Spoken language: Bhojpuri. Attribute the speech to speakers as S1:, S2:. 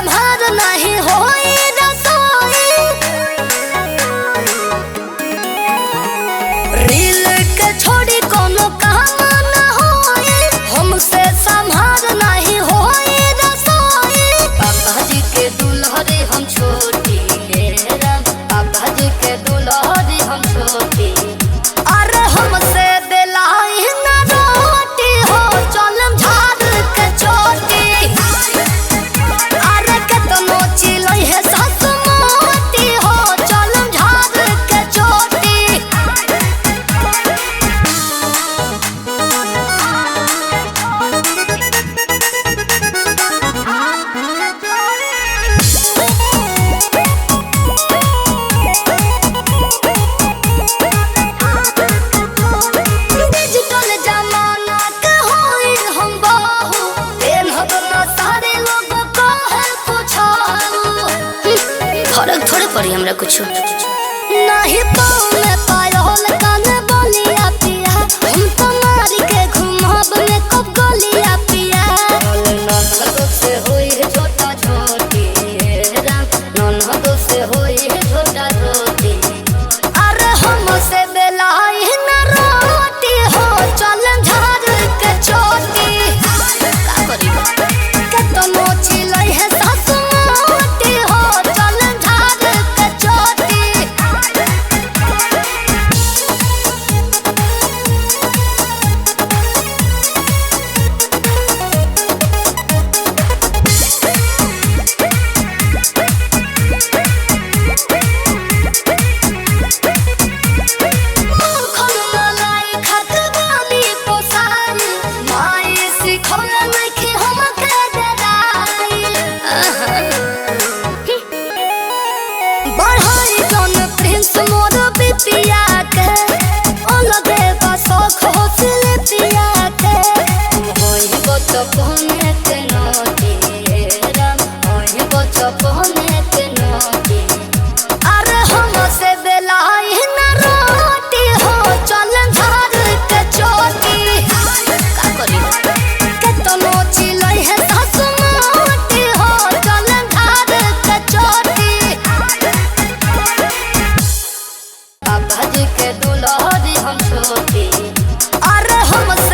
S1: संभार नहीं होई रसोई। रील के छोड़ी कोनो काम न होई, हमसे संभार नहीं होई रसोई। पापा जी के दुल्हरे हम छोटी राम, पापा जी के दुल्हरे हम छोटी। अरे हमसे बेलाई न रोटी हो, चलम झाड़ के चोटी। अरे केतनो चिलई है सासु मोटी हो, चलम झाड़ के चोटी। डिजिटल जमाना के होई हम बहू, पेन्हब न सारे लोग कहे कुछऊ। फर्क थोड़े पड़ी हमरा कुछो। नहीं पाँव में पायल कान बलिया पिया, हम तो मारी के घुमाब में कब गलिया पिया। नन्हदो से होई है छोटा छोटी राम, नन्हदो से होई है छोटा छोटी। अरे हमसे बेलाई न रोटी हो, चलम झाड़ के चोटी। का करी केतनो चिलई है सासु मोटी हो, चलम झाड़ के चोटी। मूर्खन मलाई खात बानी पोसाई, माई सिखौल नइखे हमके डराई। बढ़ाई जौन प्रिंस मोर बिटिया के, अलगे बा शौख हो सिलपिया के। होई बचपने के नोटी राम, होई बचपने के नोटी। अरे हमसे बेलाई न रोटी हो, चलम झाड़ के चोटी। का करी केतनो चिलई है सासु मोटी हो, चलम झाड़ के चोटी। पापा जी के दुल्हरी हम छोटी। अरे हमसे